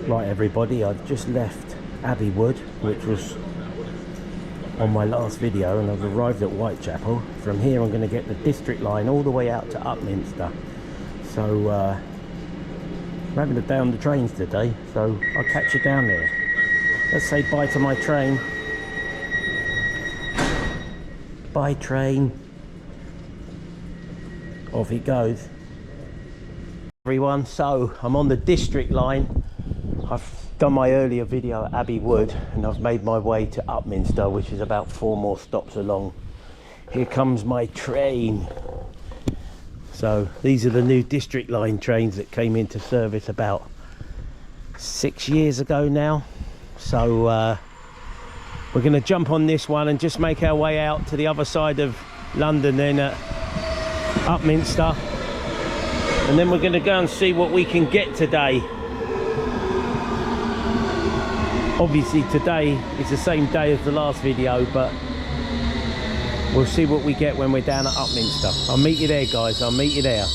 Right everybody, I've just left Abbey Wood, which was on my last video, and I've arrived at Whitechapel. From here I'm going to get the district line all the way out to Upminster. So we're having a day on the trains today, so I'll catch you down there. Let's say bye to my train. Bye train. Off it goes. Everyone, so I'm on the district line. I've done my earlier video at Abbey Wood and I've made my way to Upminster, which is about 4 more stops along. Here comes my train. So these are the new district line trains that came into service about 6 years ago now. So we're going to jump on this one and just make our way out to the other side of London then at Upminster, and then we're going to go and see what we can get today. Obviously today is the same day as the last video, but we'll see what we get when we're down at Upminster. I'll meet you there guys, I'll meet you there.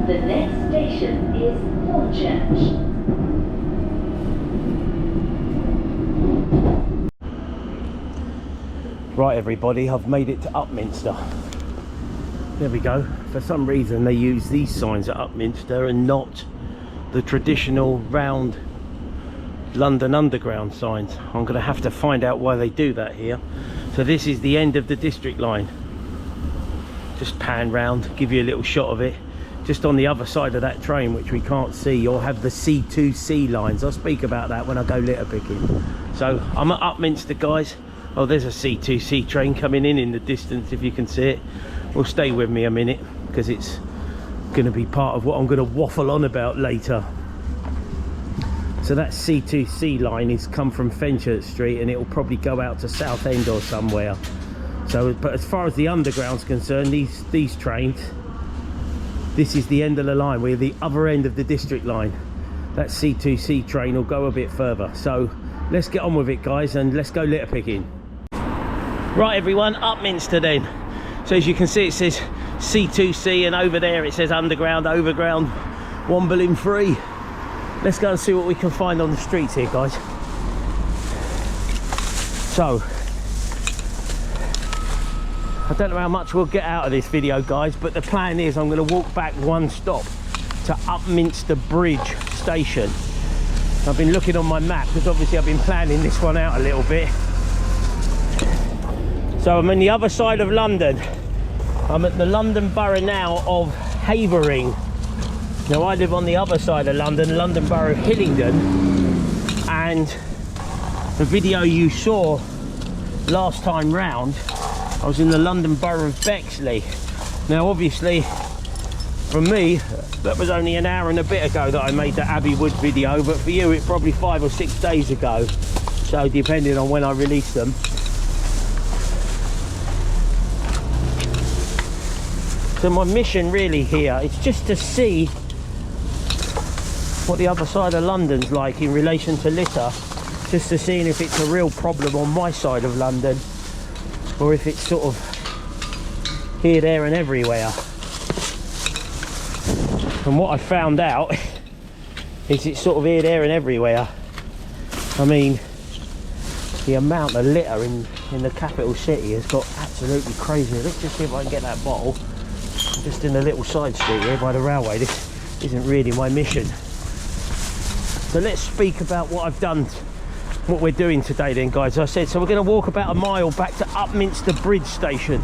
The next station is Hornchurch. Right everybody, I've made it to Upminster. There we go. For some reason they use these signs at Upminster and not the traditional round London Underground signs. I'm going to have to find out why they do that here. So this is the end of the district line. Just pan round, give you a little shot of it. Just on the other side of that train, which we can't see, you'll have the C2C lines. I'll speak about that when I go litter picking. So I'm at Upminster guys. Oh, there's a C2C train coming in the distance, if you can see it. Well, stay with me a minute because it's going to be part of what I'm going to waffle on about later. So that C2C line is come from Fenchurch Street and it will probably go out to Southend or somewhere. So, but as far as the underground's concerned, these trains, this is the end of the line. We're the other end of the district line. That C2C train will go a bit further. So let's get on with it guys and let's go litter picking. Right everyone, Upminster then. So as you can see it says C2C and over there it says underground, overground, wombling free. Let's go and see what we can find on the streets here guys. So I don't know how much we'll get out of this video guys, but the plan is I'm going to walk back 1 stop to Upminster Bridge station. I've been looking on my map because obviously I've been planning this one out a little bit. So I'm on the other side of London. I'm at the London Borough now of Havering. Now I live on the other side of London, London Borough of Hillingdon, and the video you saw last time round I was in the London Borough of Bexley. Now obviously for me that was only an hour and a bit ago that I made the Abbey Wood video, but for you it's probably 5 or 6 days ago, so depending on when I release them. So my mission really here is just to see what the other side of London's like in relation to litter, just to see if it's a real problem on my side of London or if it's sort of here, there and everywhere. And what I found out is it's sort of here, there and everywhere. I mean, the amount of litter in the capital city has got absolutely crazy. Let's just see if I can get that bottle. I'm just in a little side street here by the railway. This isn't really my mission. So let's speak about what I've done, what we're doing today then guys. As I said, so we're going to walk about a mile back to Upminster Bridge station,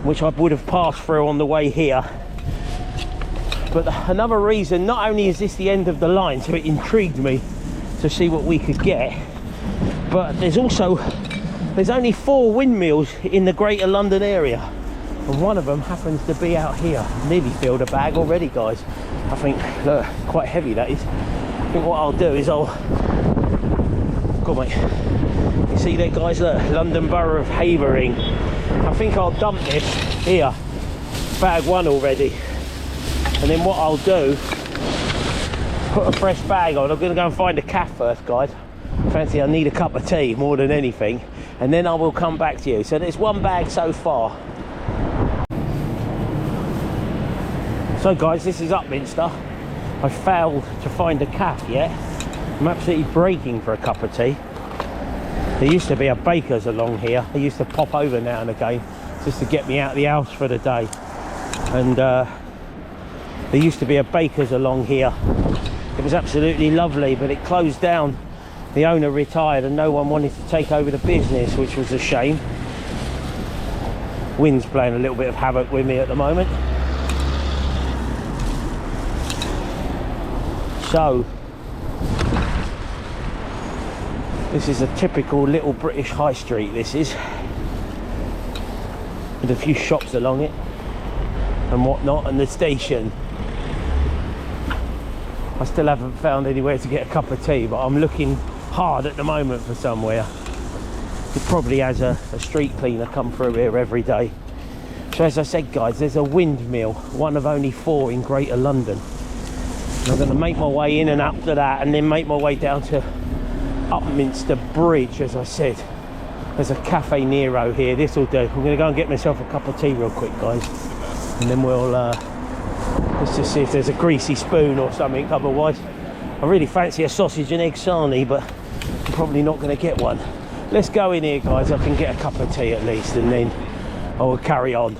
which I would have passed through on the way here. But another reason, not only is this the end of the line, so it intrigued me to see what we could get, but there's only 4 windmills in the Greater London area, and one of them happens to be out here. Nearly filled a bag already guys. I think, look, quite heavy that is. I think what I'll do is I'll, go on mate, you see there guys, look, London Borough of Havering. I think I'll dump this here, bag 1 already, And then what I'll do, put a fresh bag on. I'm going to go and find a cafe first, guys. Fancy I need a cup of tea more than anything, and then I will come back to you. So there's one bag so far. So guys, this is Upminster. I failed to find a cafe yet. I'm absolutely breaking for a cup of tea. There used to be a baker's along here. I used to pop over now and again just to get me out of the house for the day. And there used to be a baker's along here. It was absolutely lovely, but it closed down. The owner retired and no one wanted to take over the business, which was a shame. Wind's playing a little bit of havoc with me at the moment. So, this is a typical little British high street, this is. With a few shops along it and whatnot, and the station. I still haven't found anywhere to get a cup of tea, but I'm looking hard at the moment for somewhere. It probably has a street cleaner come through here every day. So as I said, guys, there's a windmill, one of only 4 in Greater London. I'm going to make my way in and up to that, and then make my way down to Upminster Bridge. As I said, there's a Cafe Nero here. This will do. I'm going to go and get myself a cup of tea real quick, guys, and then we'll let's just see if there's a greasy spoon or something. Otherwise, I really fancy a sausage and egg sarnie, but I'm probably not going to get one. Let's go in here, guys. I can get a cup of tea at least, and then I will carry on.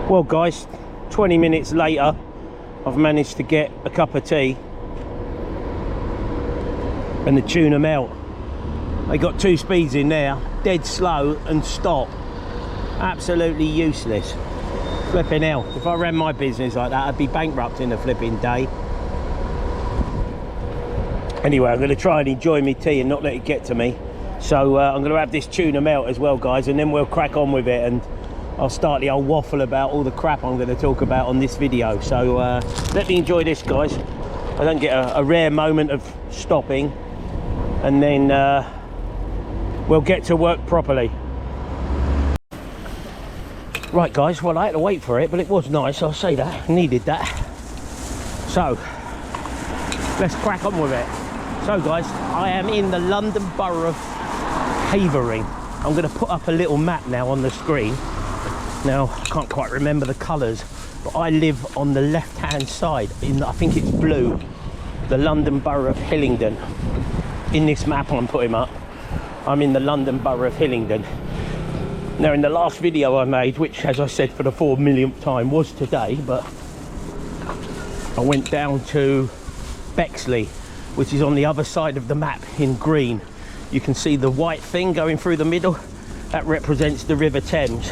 Well, guys, 20 minutes later, I've managed to get a cup of tea and the tuna melt. They got 2 speeds in there, dead slow and stop. Absolutely useless. Flipping hell, if I ran my business like that, I'd be bankrupt in a flipping day. Anyway, I'm going to try and enjoy my tea and not let it get to me. So I'm going to have this tuna melt as well, guys, and then we'll crack on with it, and I'll start the old waffle about all the crap I'm going to talk about on this video. So let me enjoy this, guys. I don't get a rare moment of stopping, and then we'll get to work properly. Right, guys, well, I had to wait for it, but it was nice, I'll say that. I needed that. So let's crack on with it. So guys, I am in the London Borough of Havering. I'm going to put up a little map now on the screen. Now, I can't quite remember the colours, but I live on the left-hand side, I think it's blue, the London Borough of Hillingdon. In this map I'm putting up, I'm in the London Borough of Hillingdon. Now, in the last video I made, which, as I said for the 4 millionth time, was today, but I went down to Bexley, which is on the other side of the map in green. You can see the white thing going through the middle. That represents the River Thames.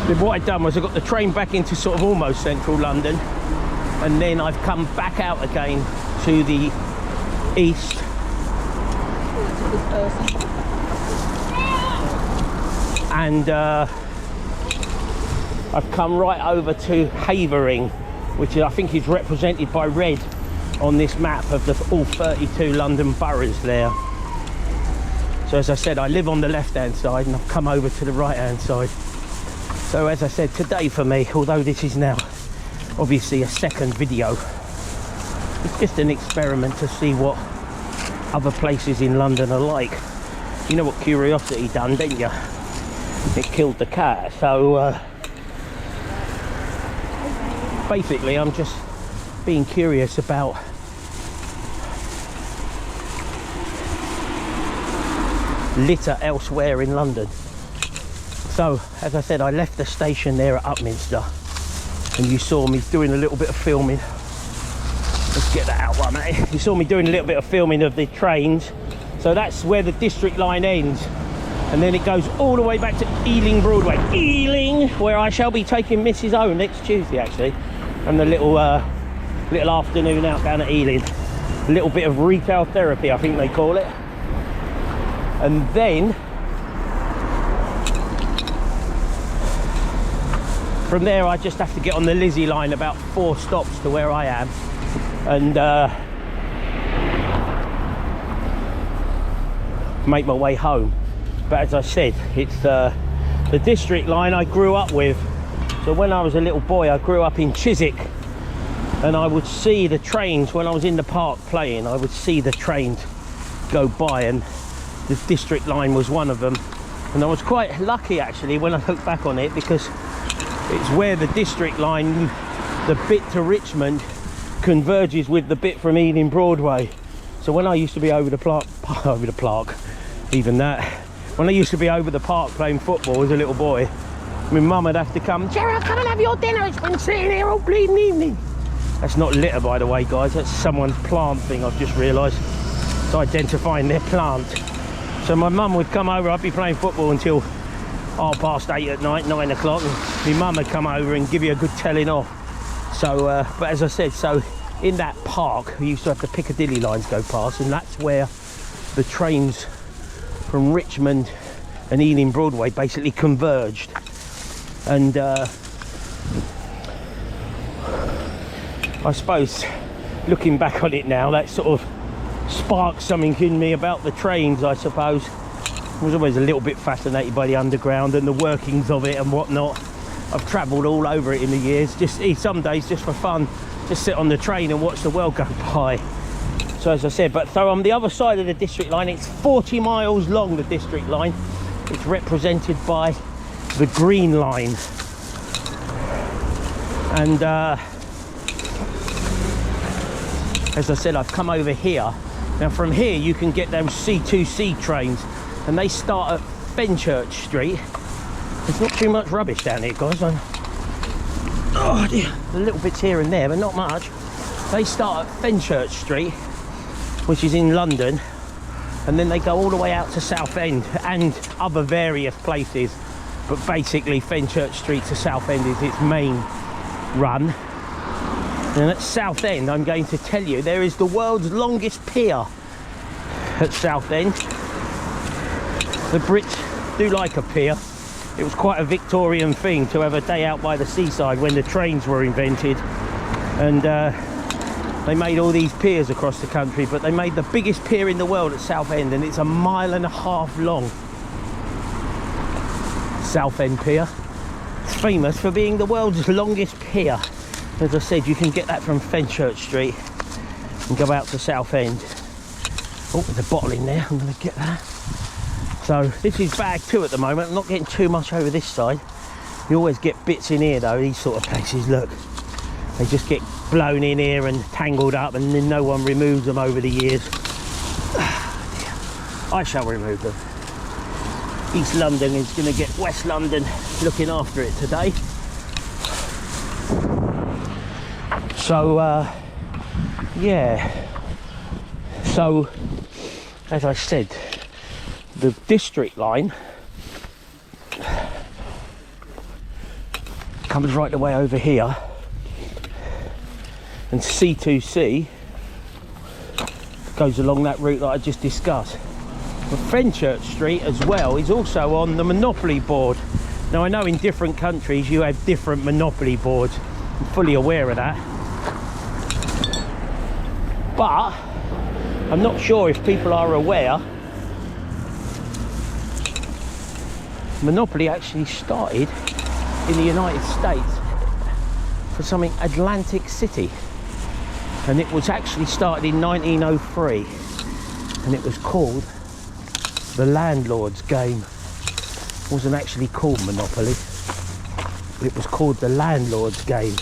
Then what I've done was I got the train back into sort of almost central London, and then I've come back out again to the east. And I've come right over to Havering, which I think is represented by red on this map of all 32 London boroughs there. So as I said, I live on the left-hand side and I've come over to the right-hand side. So as I said, today for me, although this is now obviously a second video, it's just an experiment to see what other places in London are like. You know what curiosity done, didn't you? It killed the cat. So basically I'm just being curious about litter elsewhere in London. So as I said, I left the station there at Upminster, and you saw me doing a little bit of filming. Let's get that out one, mate. You saw me doing a little bit of filming of the trains. So that's where the district line ends, and then it goes all the way back to Ealing Broadway. Ealing, where I shall be taking Mrs. O next Tuesday, actually, and the little afternoon out down at Ealing. A little bit of retail therapy, I think they call it. And then from there I just have to get on the Lizzie line about 4 stops to where I am, and make my way home. But as I said, it's the district line I grew up with. So when I was a little boy, I grew up in Chiswick, and I would see the trains when I was in the park playing. I would see the trains go by, and the District line was one of them. And I was quite lucky actually when I look back on it, because it's where the District line, the bit to Richmond, converges with the bit from Ealing Broadway. So when I used to be over the park, even that, when I used to be over the park playing football as a little boy, my mum would have to come, "Gerard, come and have your dinner, it's been sitting here all bleeding evening." That's not litter, by the way, guys, that's someone's plant thing, I've just realised. It's identifying their plant. So my mum would come over, I'd be playing football until 8:30 at night, 9 o'clock, and my mum would come over and give you a good telling off. So, but as I said, so in that park, we used to have the Piccadilly lines go past, and that's where the trains from Richmond and Ealing Broadway basically converged. And I suppose looking back on it now, that sort of sparked something in me about the trains, I suppose. I was always a little bit fascinated by the underground and the workings of it and whatnot. I've travelled all over it in the years, just some days just for fun, just sit on the train and watch the world go by. So as I said, but so on the other side of the District line, it's 40 miles long, the District line. It's represented by the Green Line. And as I said, I've come over here. Now from here you can get those C2C trains, and they start at Fenchurch Street. There's not too much rubbish down here, guys. Oh dear, a little bits here and there, but not much. They start at Fenchurch Street, which is in London, and then they go all the way out to Southend and other various places. But basically Fenchurch Street to Southend is its main run. And at Southend, I'm going to tell you, there is the world's longest pier at Southend. The Brits do like a pier. It was quite a Victorian thing to have a day out by the seaside when the trains were invented. And they made all these piers across the country, but they made the biggest pier in the world at Southend, and it's 1.5 miles long. Southend Pier. It's famous for being the world's longest pier. As I said, you can get that from Fenchurch Street and go out to Southend. Oh, there's a bottle in there, I'm going to get that. So this is bag 2 at the moment. I'm not getting too much over this side. You always get bits in here though, these sort of places, look. They just get blown in here and tangled up, and then no one removes them over the years. I shall remove them. East London is going to get West London looking after it today. So yeah, so as I said, the District line comes right the way over here, and C2C goes along that route that I just discussed. But Fenchurch Street as well is also on the Monopoly board. Now I know in different countries you have different Monopoly boards, I'm fully aware of that, but I'm not sure if people are aware Monopoly actually started in the United States for something Atlantic City, and it was actually started in 1903, and it was called the Landlord's Game. It wasn't actually called Monopoly, but it was called the Landlord's Game,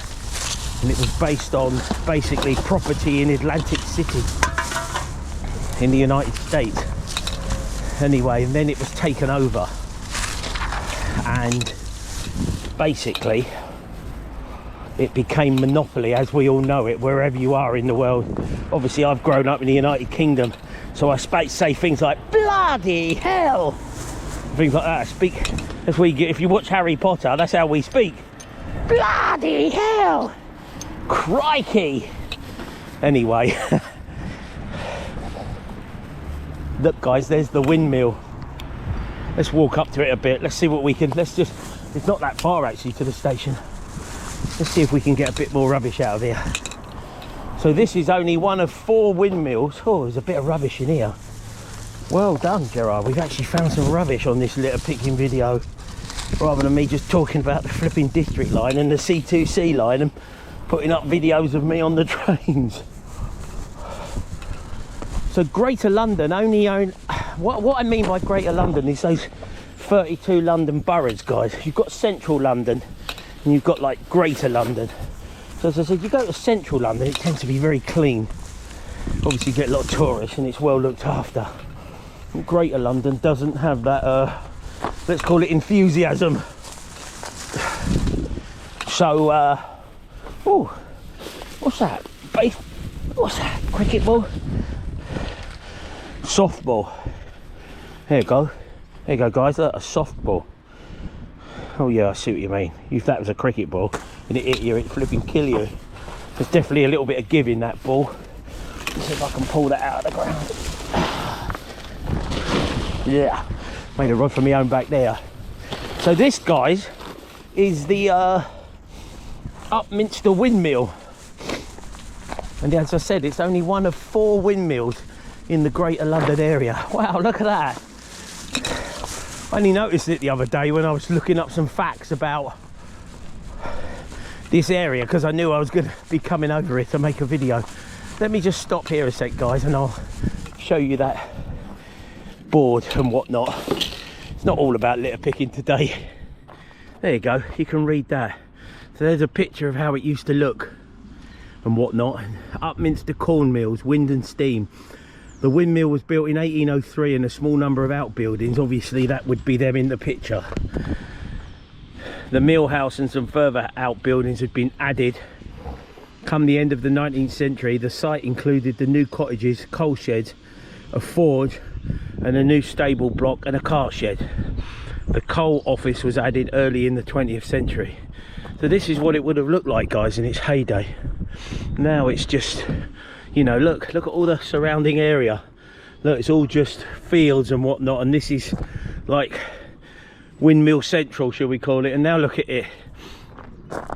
and it was based on basically property in Atlantic City in the United States. Anyway, and then it was taken over, and basically it became Monopoly as we all know it wherever you are in the world. Obviously I've grown up in the United Kingdom, so I say things like bloody hell, things like that. I speak as we get, if you watch Harry Potter, that's how we speak. Bloody hell, crikey. Anyway, look guys, there's the windmill. Let's walk up to it a bit, let's see what we can, let's just, it's not that far actually to the station. Let's see if we can get a bit more rubbish out of here. So this is only one of 4 windmills. Oh, there's a bit of rubbish in here. Well done, Gerard. We've actually found some rubbish on this litter picking video. rather than me just talking about the flipping district line and the C2C line and putting up videos of me on the trains. So Greater London only own, what I mean by Greater London is those 32 London boroughs, guys. You've got Central London and you've got like Greater London. So as I said, you go to Central London, it tends to be very clean. Obviously you get a lot of tourists and it's well looked after. Greater London doesn't have that, let's call it enthusiasm. So, oh, what's that? What's that? Cricket ball? Softball. There you go. There you go, guys. Look, a softball. Oh yeah, I see what you mean. If that was a cricket ball and it hit you, it'd flipping kill you. There's definitely a little bit of give in that ball. Let's see if I can pull that out of the ground. Yeah, made a run for my own back there. So this, guys, is the Upminster windmill. And as I said, it's only one of 4 windmills in the Greater London area. Wow, look at that. I only noticed it the other day when I was looking up some facts about this area, because I knew I was going to be coming over here to make a video. Let me just stop here a sec, guys, and I'll show you that board and whatnot. It's not all about litter picking today. There you go, you can read that. So there's a picture of how it used to look and whatnot. Upminster Corn Mills, wind and steam. The windmill was built in 1803 and a small number of outbuildings. Obviously that would be them in the picture. The mill house and some further outbuildings had been added. Come the end of the 19th century, the site included the new cottages, coal sheds, a forge and a new stable block and a cart shed. The coal office was added early in the 20th century. So this is what it would have looked like, guys, in its heyday. Now it's just, you know, look at all the surrounding area. Look, it's all just fields and whatnot, and this is like Windmill Central, shall we call it. And now look at it,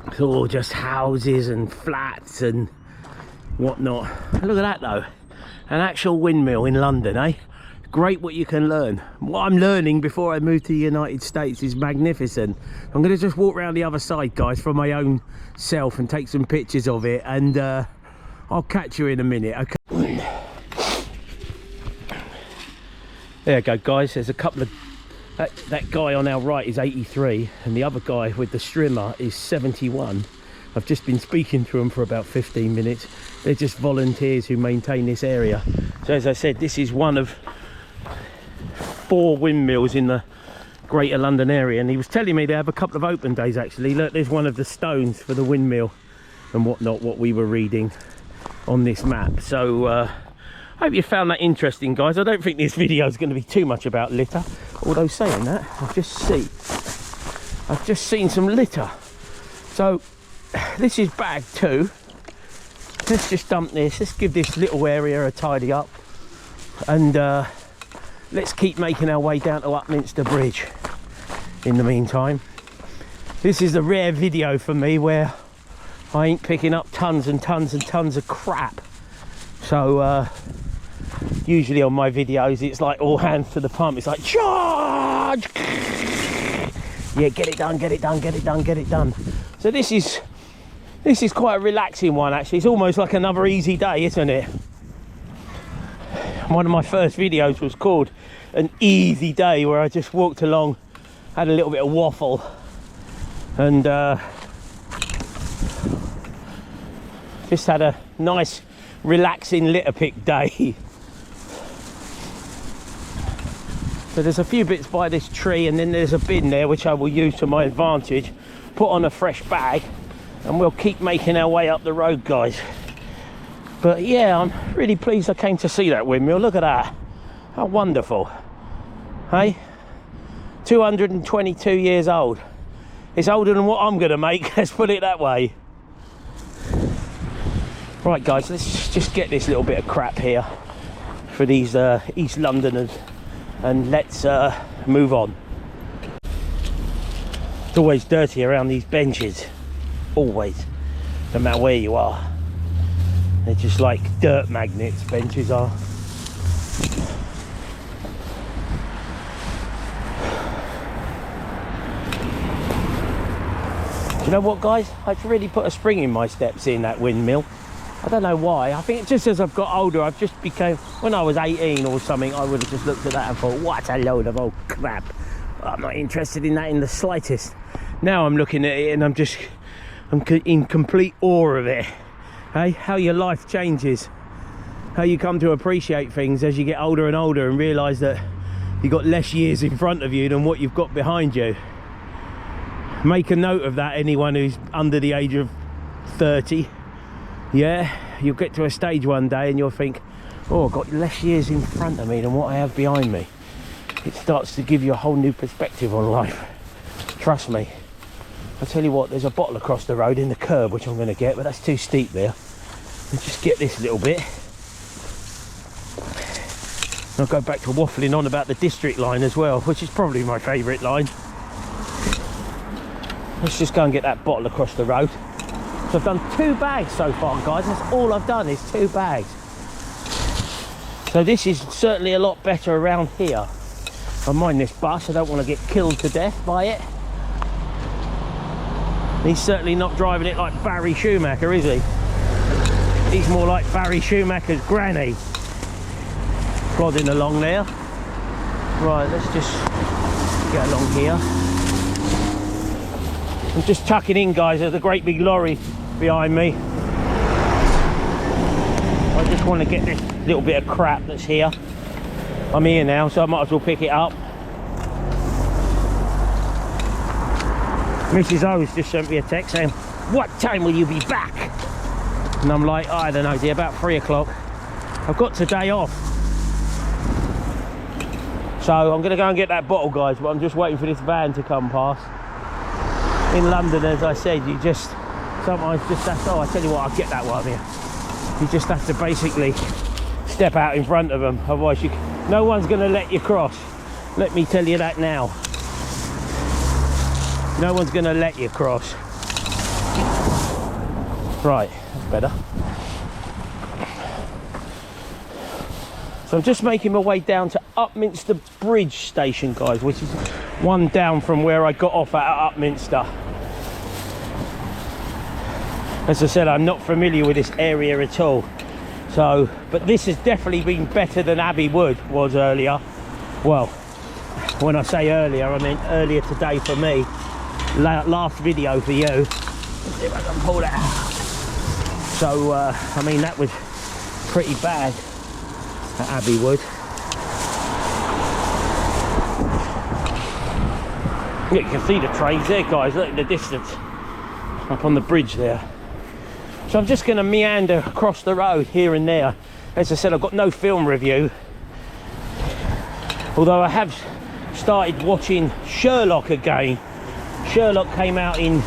it's all just houses and flats and whatnot. Look at that though, an actual windmill in London, eh? Great what you can learn. What I'm learning before I move to the United States is magnificent. I'm going to just walk around the other side, guys, for my own self and take some pictures of it, and I'll catch you in a minute, okay? There you go, guys. There's a couple of that guy on our right is 83 and the other guy with the strimmer is 71. I've just been speaking to them for about 15 minutes. They're just volunteers who maintain this area. So as I said, this is one of 4 windmills in the Greater London area, and he was telling me they have a couple of open days actually. Look, there's one of the stones for the windmill and whatnot, what we were reading on this map. So I hope you found that interesting, guys. I don't think this video is going to be too much about litter, although saying that, I've just seen some litter. So this is bag 2. Let's just dump this. Let's give this little area a tidy up, and let's keep making our way down to Upminster Bridge in the meantime. This is a rare video for me where I ain't picking up tons and tons and tons of crap. So usually on my videos it's like all hands to the pump. It's like charge, yeah, get it done, get it done, get it done, get it done. So this is quite a relaxing one actually. It's almost like another easy day, isn't it? One of my first videos was called An Easy Day, where I just walked along, had a little bit of waffle, and just had a nice relaxing litter pick day. So there's a few bits by this tree, and then there's a bin there which I will use to my advantage, put on a fresh bag, and we'll keep making our way up the road, guys. But yeah, I'm really pleased I came to see that windmill. Look at that, how wonderful. Hey, 222 years old. It's older than what I'm gonna make, let's put it that way. Right guys, let's just get this little bit of crap here for these East Londoners, and let's move on. It's always dirty around these benches, always, no matter where you are. They're just like dirt magnets, benches are. Do you know what, guys? It's really put a spring in my steps in that windmill. I don't know why. I think it's just as I've got older, I've just became... When I was 18 or something, I would have just looked at that and thought, what a load of old crap. I'm not interested in that in the slightest. Now I'm looking at it and I'm in complete awe of it. Hey, how your life changes. How you come to appreciate things as you get older and older and realise that you've got less years in front of you than what you've got behind you. Make a note of that, anyone who's under the age of 30. Yeah, you'll get to a stage one day and you'll think, oh, I've got less years in front of me than what I have behind me. It starts to give you a whole new perspective on life. Trust me. I'll tell you what, there's a bottle across the road in the curb which I'm going to get, but that's too steep there. Let's just get this little bit. I'll go back to waffling on about the district line as well, which is probably my favourite line. Let's just go and get that bottle across the road. So I've done 2 bags so far, guys. That's all I've done is 2 bags. So this is certainly a lot better around here. I mind this bus, I don't want to get killed to death by it. He's certainly not driving it like Barry Schumacher, is he? He's more like Barry Schumacher's granny. Plodding along there. Right, let's just get along here. I'm just tucking in, guys. There's a great big lorry behind me. I just want to get this little bit of crap that's here. I'm here now, so I might as well pick it up. Mrs. O's just sent me a text saying, what time will you be back? And I'm like, I don't know, dear, about 3 o'clock. I've got today off. So I'm going to go and get that bottle, guys, but I'm just waiting for this van to come past. In London, as I said, you just sometimes just have to, oh, I tell you what, I'll get that one here. You just have to basically step out in front of them, otherwise no one's going to let you cross. Let me tell you that now. No one's going to let you cross. Right, that's better. So I'm just making my way down to Upminster Bridge station, guys, which is one down from where I got off at Upminster. As I said, I'm not familiar with this area at all. So, but this has definitely been better than Abbey Wood was earlier. Well, when I say earlier, I mean earlier today for me. Last video for you. Let's see if I can pull that out. So, I mean, that was pretty bad at Abbey Wood. You can see the trains there, guys. Look at the distance up on the bridge there. So I'm just going to meander across the road here and there. As I said, I've got no film review, although I have started watching Sherlock again. Sherlock came out in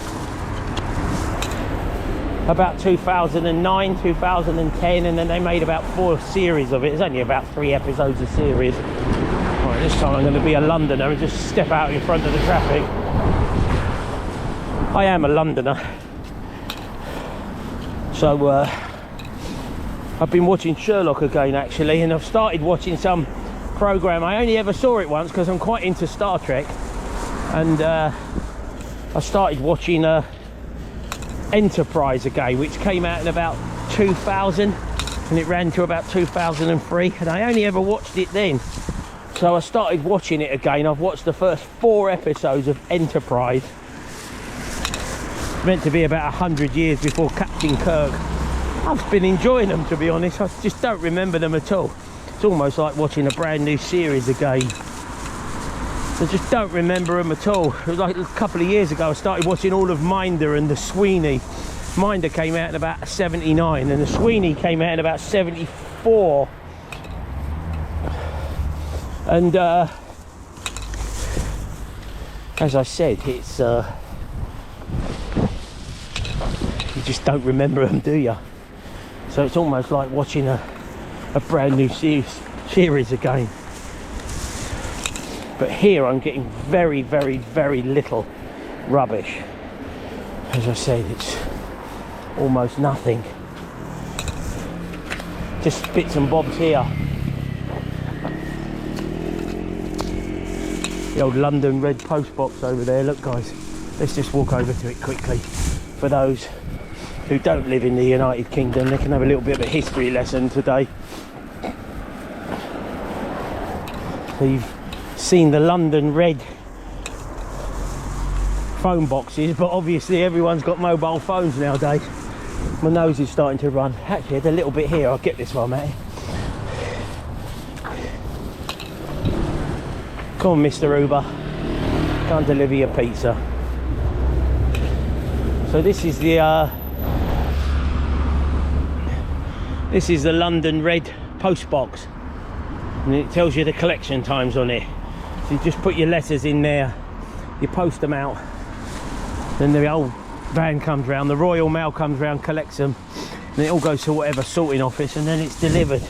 about 2009, 2010, and then they made about 4 series of it. It's only about 3 episodes a series. Right, this time I'm going to be a Londoner and just step out in front of the traffic. I am a Londoner. So I've been watching Sherlock again, actually, and I've started watching some program. I only ever saw it once because I'm quite into Star Trek, and I started watching Enterprise again, which came out in about 2000, and it ran to about 2003, and I only ever watched it then. So I started watching it again. I've watched the first 4 episodes of Enterprise. It's meant to be about 100 years before Captain Kirk. I've been enjoying them, to be honest. I just don't remember them at all. It's almost like watching a brand new series again. I just don't remember them at all. It was like a couple of years ago I started watching all of Minder and the Sweeney. Minder came out in about 79 and the Sweeney came out in about 74. And as I said, it's you just don't remember them, do you? So it's almost like watching a brand new series again. But here I'm getting very, very, very little rubbish. As I said, it's almost nothing. Just bits and bobs here. The old London red post box over there, look guys. let's just walk over to it quickly. For those who don't live in the United Kingdom, they can have a little bit of a history lesson today. So you've seen the London red phone boxes, but obviously everyone's got mobile phones nowadays. My nose is starting to run. Actually, there's a little bit here. I'll get this one, mate. Come on, Mr. Uber. Can't deliver your pizza. So this is the London red post box, and it tells you the collection times on it. So you just put your letters in there, you post them out, then the old van comes round, the Royal Mail comes round, collects them, and it all goes to whatever sorting office, and then it's delivered,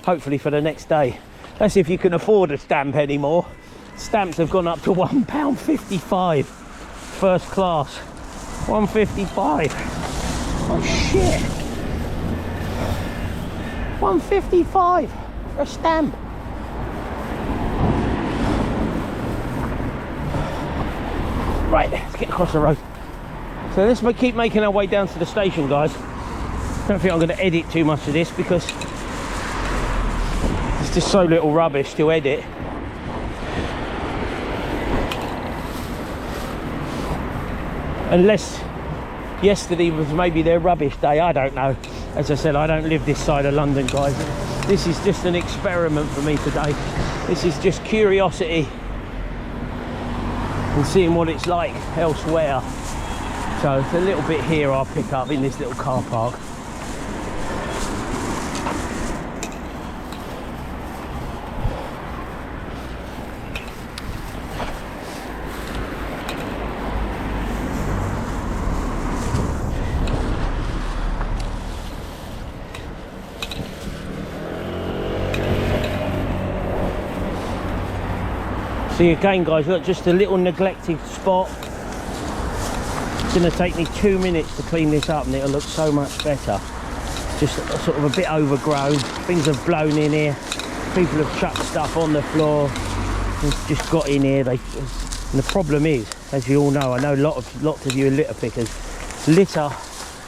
hopefully for the next day. That's if you can afford a stamp anymore. Stamps have gone up to £1.55 first class. £1.55. Oh shit. £1.55 for a stamp. Right, let's get across the road. So let's keep making our way down to the station, guys. I don't think I'm going to edit too much of this because it's just so little rubbish to edit. Unless yesterday was maybe their rubbish day, I don't know. As I said, I don't live this side of London, guys. This is just an experiment for me today. This is just curiosity and seeing what it's like elsewhere. So it's a little bit here I'll pick up in this little car park. See again, guys, look, just a little neglected spot. It's going to take me 2 minutes to clean this up and it'll look so much better. Just sort of a bit overgrown, things have blown in here, people have chucked stuff on the floor, it's just got in here. And the problem is, as you all know, I know lots of you are litter pickers, litter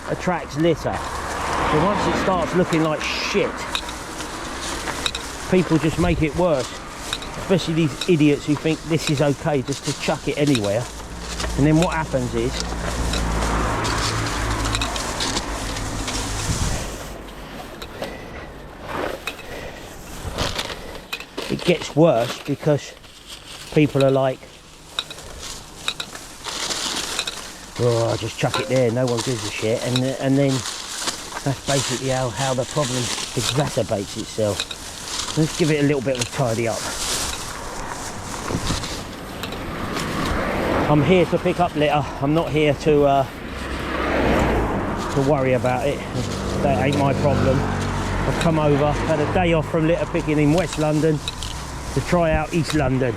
attracts litter. So once it starts looking like shit, people just make it worse. Especially these idiots who think this is okay just to chuck it anywhere. And then what happens is, it gets worse because people are like, oh, I'll just chuck it there, no one gives a shit. And then that's basically how the problem exacerbates itself. Let's give it a little bit of a tidy up. I'm here to pick up litter. I'm not here to worry about it. That ain't my problem. I've come over, had a day off from litter picking in West London to try out East London.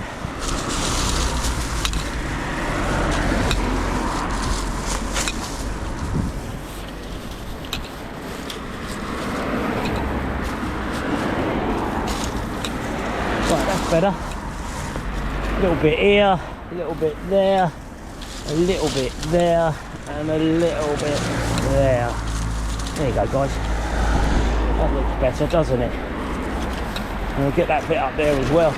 Right, that's better. A little bit here. A little bit there, a little bit there, and a little bit there. There you go, guys. That looks better, doesn't it? And we'll get that bit up there as well.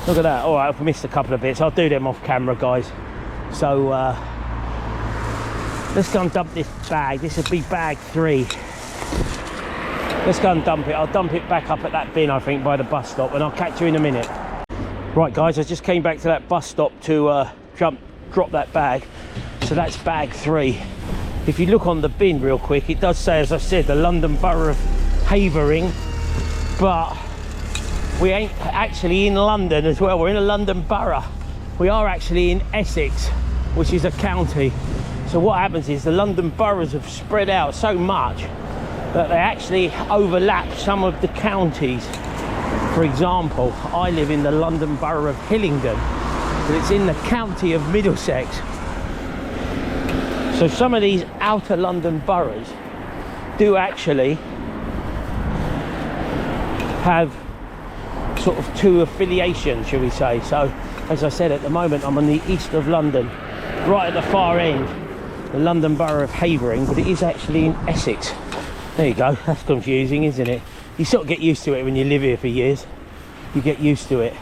Look at that. All right, I've missed a couple of bits. I'll do them off camera, guys. So let's go and dump this bag. This would be bag 3. Let's go and dump it. I'll dump it back up at that bin, I think, by the bus stop, and I'll catch you in a minute. Right, guys, I just came back to that bus stop to drop that bag. So that's bag 3. If you look on the bin real quick, it does say, as I said, the London Borough of Havering, but we ain't actually in London as well. We're in a London borough. We are actually in Essex, which is a county. So what happens is the London boroughs have spread out so much that they actually overlap some of the counties. For example, I live in the London Borough of Hillingdon, but it's in the county of Middlesex. So some of these outer London boroughs do actually have sort of 2 affiliations, shall we say. So, as I said, at the moment I'm on the east of London right at the far end, the London Borough of Havering, but it is actually in Essex. There you go. That's confusing, isn't it? You sort of get used to it when you live here for years. You get used to it.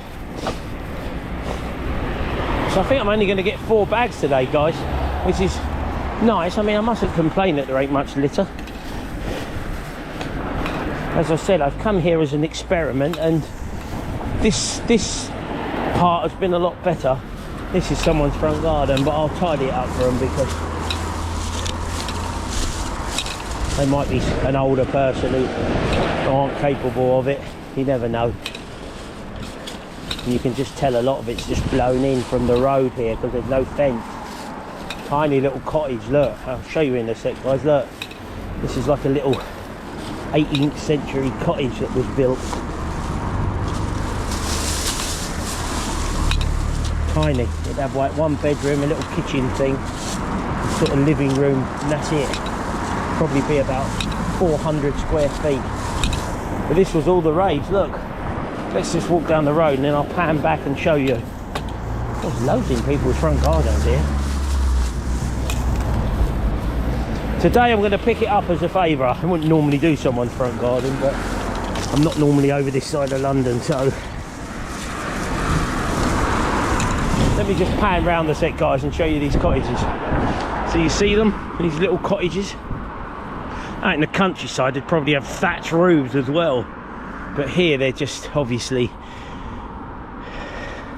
So I think I'm only going to get 4 bags today, guys, which is nice. I mean, I mustn't complain that there ain't much litter. As I said, I've come here as an experiment, and this part has been a lot better. This is someone's front garden, but I'll tidy it up for them because they might be an older person who aren't capable of it. You never know. And you can just tell a lot of it's just blown in from the road here because there's no fence. Tiny little cottage, look. I'll show you in a sec, guys, look. This is like a little 18th century cottage that was built. Tiny. It'd have like 1 bedroom, a little kitchen thing, sort of living room, and that's it. Probably be about 400 square feet. But this was all the rage. Look, let's just walk down the road and then I'll pan back and show you. There's loads in people's front gardens here. Today I'm going to pick it up as a favour. I wouldn't normally do someone's front garden, but I'm not normally over this side of London, so let me just pan round the set, guys, and show you these cottages. So you see them, these little cottages? Out in the countryside they'd probably have thatch roofs as well, but here they're just obviously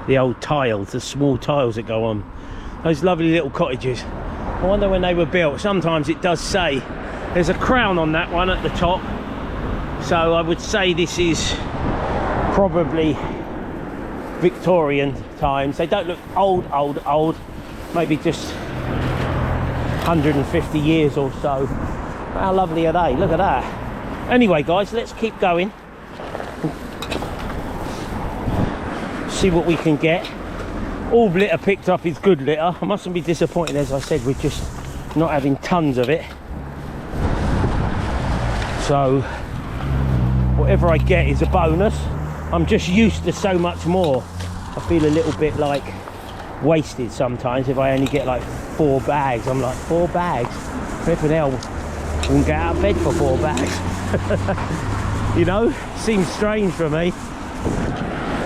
the old tiles, the small tiles that go on. Those lovely little cottages. I wonder when they were built. Sometimes it does say there's a crown on that one at the top, so I would say this is probably Victorian times. They don't look old, maybe just 150 years or so. How lovely are they? Look at that. Anyway, guys, let's keep going, see what we can get. All litter picked up is good litter. I mustn't be disappointed, as I said, with just not having tons of it. So whatever I get is a bonus. I'm just used to so much more. I feel a little bit like wasted sometimes if I only get like 4 bags. I'm like, 4 bags? Flipping hell, I wouldn't get out of bed for 4 bags. You know, seems strange for me.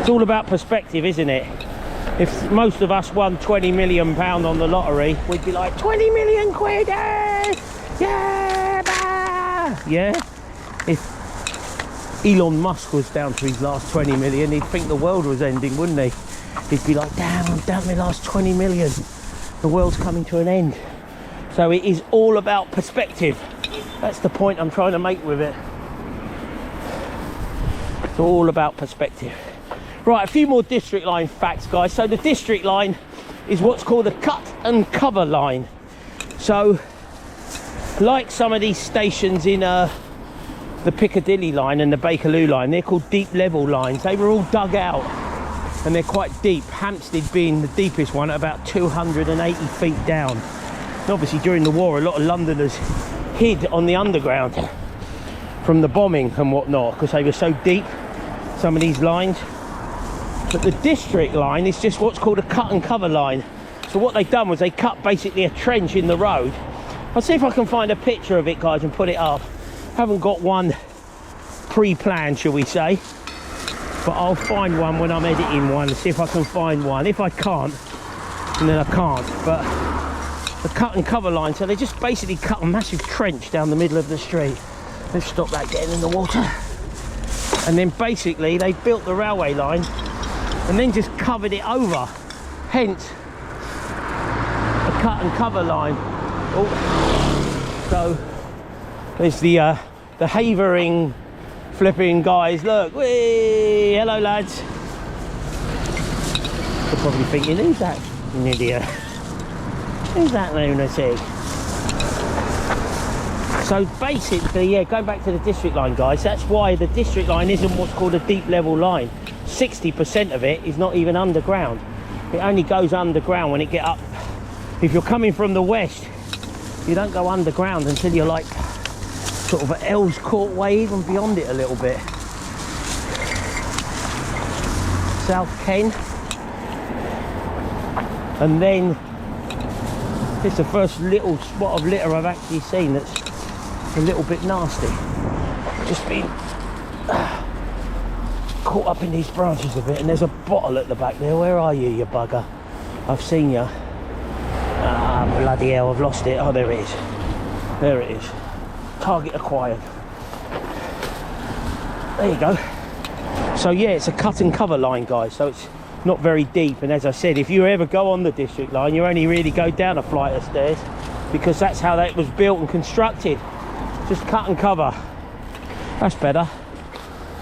It's all about perspective, isn't it? If most of us won £20 million on the lottery, we'd be like, 20 million quid, yeah, yeah. If Elon Musk was down to his last 20 million, he'd think the world was ending, wouldn't he? He'd be like, damn, I'm down to my last 20 million. The world's coming to an end. So it is all about perspective. That's the point I'm trying to make with it. It's all about perspective. Right, a few more district line facts, guys. So the district line is what's called a cut and cover line. So like some of these stations in the Piccadilly line and the Bakerloo line, they're called deep level lines. They were all dug out and they're quite deep, Hampstead being the deepest one at about 280 feet down. And obviously during the war a lot of Londoners hid on the underground from the bombing and whatnot because they were so deep, some of these lines. But the district line is just what's called a cut and cover line. So what they've done was they cut basically a trench in the road. I'll see if I can find a picture of it, guys, and put it up. Haven't got one pre-planned, shall we say, but I'll find one when I'm editing one and see if I can find one. If I can't, then I can't. But the cut and cover line, so they just basically cut a massive trench down the middle of the street. Let's stop that getting in the water. And then basically they built the railway line and then just covered it over, hence a cut and cover line. Oh. So there's the Havering flipping guys. Look, whee, hello lads. You're probably thinking, who's that idiot? Who's that lunatic? So basically, yeah, going back to the district line, guys, that's why the district line isn't what's called a deep level line. 60% of it is not even underground. It only goes underground when it get up. If you're coming from the west, you don't go underground until you're like sort of at Earls Court Way, even beyond it a little bit. South Ken. And then It's the first little spot of litter I've actually seen that's a little bit nasty. Just been caught up in these branches a bit, and there's a bottle at the back there. Where are you, you bugger? I've seen you. Ah, bloody hell, I've lost it. Oh, there it is. There it is. Target acquired. There you go. So yeah, it's a cut and cover line, guys, so it's not very deep, and as I said, if you ever go on the district line, you only really go down a flight of stairs, because that's how that was built and constructed. Just cut and cover. That's better.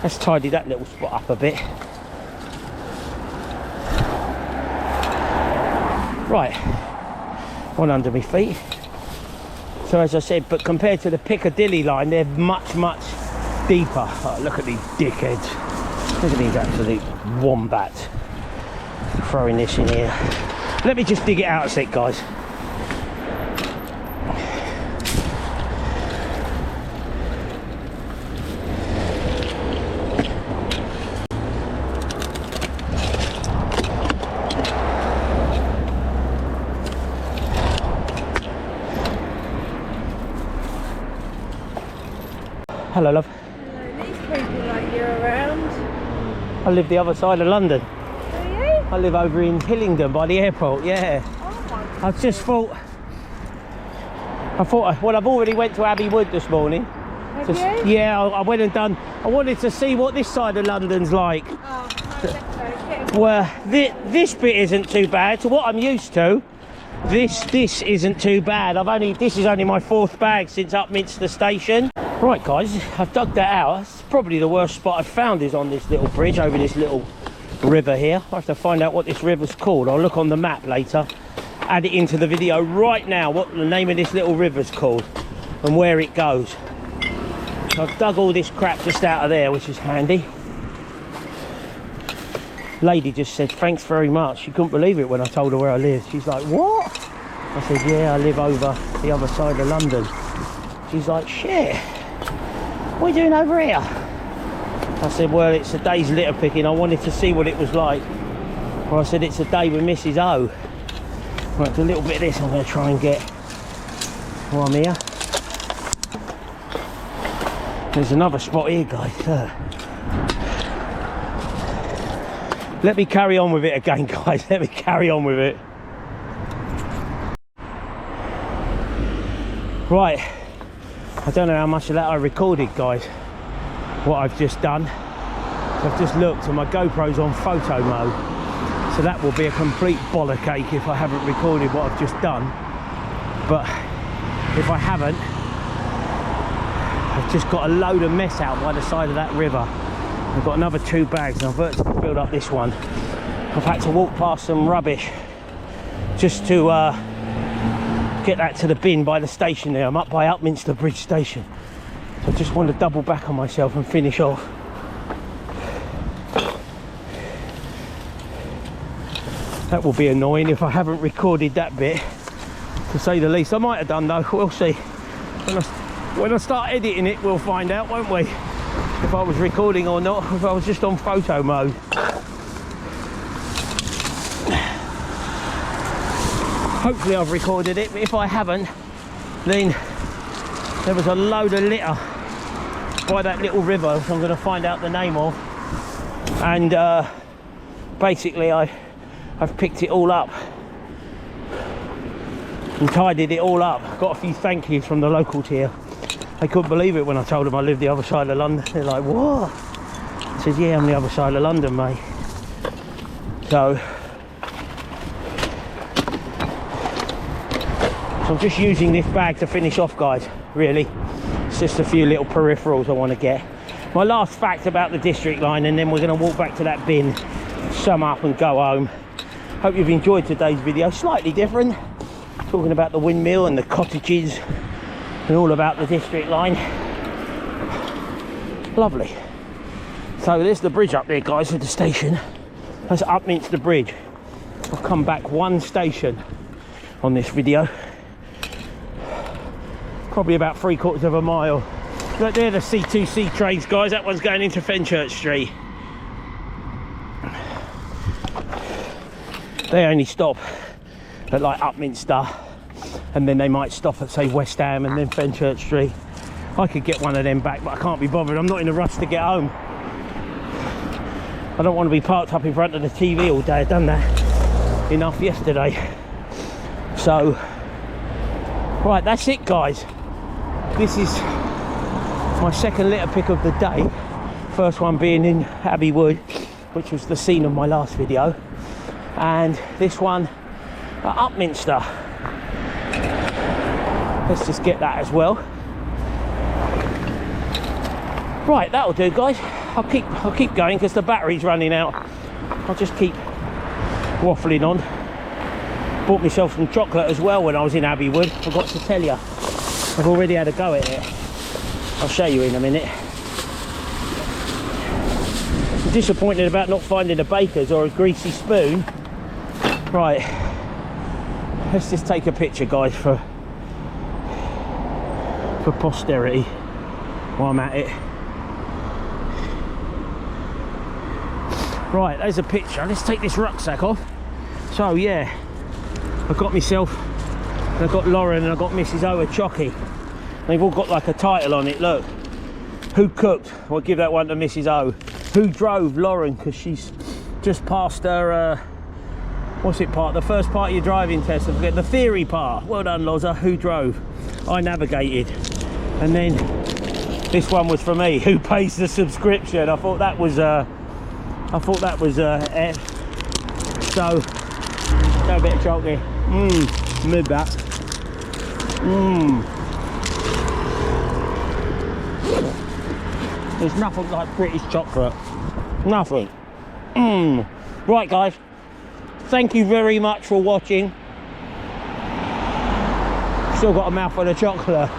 Let's tidy that little spot up a bit. Right, one under my feet. So as I said, but compared to the Piccadilly line, they're much deeper. Oh, look at these dickheads. Look at these absolute wombats throwing this in here. Let me just dig it out a sec, guys. Hello, love. Hello, these people like you around. I live the other side of London. Do you? I live over in Hillingdon by the airport, yeah. Oh my. I just thought, well, I've already went to Abbey Wood this morning. Have you? Yeah, I went and done, I wanted to see what this side of London's like. Oh, no, Well, this bit isn't too bad. To what I'm used to, this isn't too bad. This is only my 4th bag since Upminster station. Right, guys, I've dug that out. It's probably the worst spot I've found is on this little bridge over this little river here. I have to find out what this river's called. I'll look on the map later, add it into the video right now, what the name of this little river's called and where it goes. So I've dug all this crap just out of there, which is handy. Lady just said thanks very much. She couldn't believe it when I told her where I lived. She's like, what? I said, yeah, I live over the other side of London. She's like, shit, what are you doing over here? I said, well, it's a day's litter picking. I wanted to see what it was like. Well, I said, it's a day with Mrs. O. Right, a little bit of this I'm going to try and get while I'm here. There's another spot here, guys. Let me carry on with it again, guys. Let me carry on with it. Right. I don't know how much of that I recorded, guys, what I've just done. So I've just looked and my GoPro's on photo mode. So that will be a complete bollock ache if I haven't recorded what I've just done. But if I haven't, I've just got a load of mess out by the side of that river. I've got another 2 bags and I've virtually filled up this one. I've had to walk past some rubbish just to get that to the bin by the station there. I'm up by Upminster Bridge Station. So I just want to double back on myself and finish off. That will be annoying if I haven't recorded that bit, to say the least. I might have done though, we'll see. When I start editing it, we'll find out, won't we? If I was recording or not, if I was just on photo mode. Hopefully I've recorded it, but if I haven't, then there was a load of litter by that little river, which I'm going to find out the name of. And basically I've picked it all up and tidied it all up. Got a few thank yous from the locals here. They couldn't believe it when I told them I lived the other side of London. They're like, what? I said, yeah, I'm the other side of London, mate. So I'm just using this bag to finish off, guys, really. It's just a few little peripherals I want to get. My last fact about the district line, and then we're going to walk back to that bin, sum up and go home. Hope you've enjoyed today's video. Slightly different, talking about the windmill and the cottages and all about the district line. Lovely. So there's the bridge up there, guys, at the station. That's Upminster Bridge. I've come back 1 station on this video. Probably about 3/4 of a mile. But they're the C2C trains, guys. That one's going into Fenchurch Street. They only stop at like Upminster and then they might stop at, say, West Ham and then Fenchurch Street. I could get one of them back, but I can't be bothered. I'm not in a rush to get home. I don't want to be parked up in front of the TV all day. I've done that enough yesterday. So, right, that's it, guys. This is my second litter pick of the day. First one being in Abbey Wood, which was the scene of my last video. And this one at Upminster. Let's just get that as well. Right, that'll do, guys. I'll keep going because the battery's running out. I'll just keep waffling on. Bought myself some chocolate as well when I was in Abbey Wood. Forgot to tell you. I've already had a go at it. I'll show you in a minute. I'm disappointed about not finding a baker's or a greasy spoon. Right, let's just take a picture, guys, for posterity while I'm at it. Right, there's a picture. Let's take this rucksack off. So yeah, I've got myself, I've got Lauren, and I've got Mrs. O a chocky. They've all got like a title on it. Look, who cooked? I'll give that one to Mrs. O. Who drove? Lauren, because she's just passed her what's it part? The first part of your driving test. I forget the theory part. Well done, Loza. Who drove? I navigated. And then this one was for me. Who pays the subscription? I thought that was it. So, got a bit of chocolate. Mid that. There's nothing like British chocolate. Nothing. Right, guys. Thank you very much for watching. Still got a mouthful of chocolate.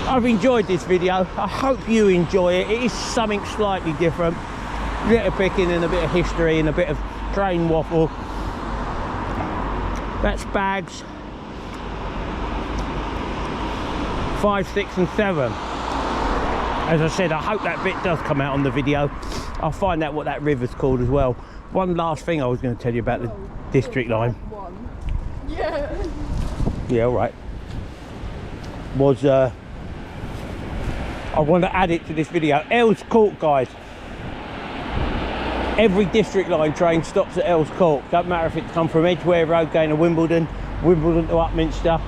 I've enjoyed this video. I hope you enjoy it. It is something slightly different. A bit of picking and a bit of history and a bit of train waffle. That's bags 5, 6 and 7. As I said, I hope that bit does come out on the video. I'll find out what that river's called as well. One last thing I was going to tell you about the district line. Yeah, all right. Was I want to add it to this video. Earls Court, guys. Every district line train stops at Earls Court. Don't matter if it's come from Edgware Road going to Wimbledon, Wimbledon to Upminster,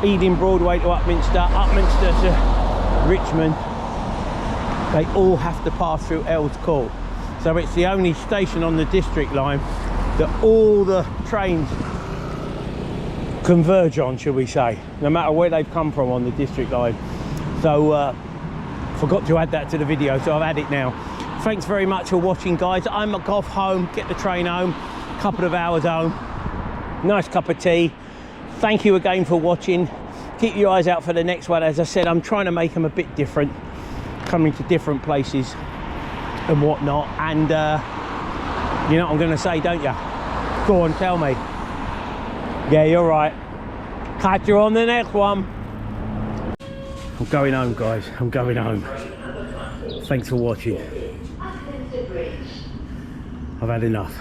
Ealing Broadway to Upminster, Upminster to Richmond. They all have to pass through Earls Court. So it's the only station on the district line that all the trains converge on, shall we say, no matter where they've come from on the district line. So forgot to add that to the video, so I've added it now. Thanks very much for watching, guys. I'm off home, get the train home, couple of hours home, nice cup of tea. Thank you again for watching. Keep your eyes out for the next one. As I said, I'm trying to make them a bit different, coming to different places and whatnot. And you know what I'm going to say, don't you? Go on, tell me. Yeah, you're right. Catch you on the next one. I'm going home, guys. I'm going home. Thanks for watching. I've had enough.